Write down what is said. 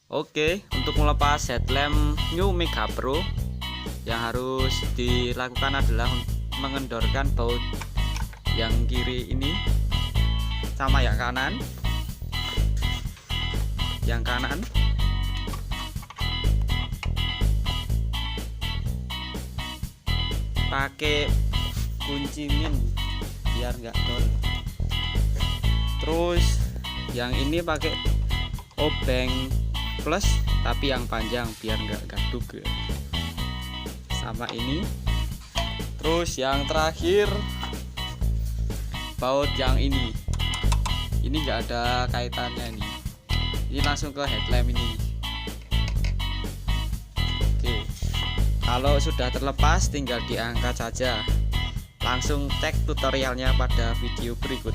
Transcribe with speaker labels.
Speaker 1: Oke, untuk melepas headlamp New Megapro, yang harus dilakukan adalah mengendorkan baut yang kiri ini sama yang kanan. Yang kanan pakai kunci min biar nggak dol. Terus yang ini pakai obeng plus tapi yang panjang biar nggak gaduh. Sama ini. Terus yang terakhir baut yang ini nggak ada kaitannya nih. Ini langsung ke headlamp ini. Oke, kalau sudah terlepas tinggal diangkat saja. Langsung cek tutorialnya pada video berikut.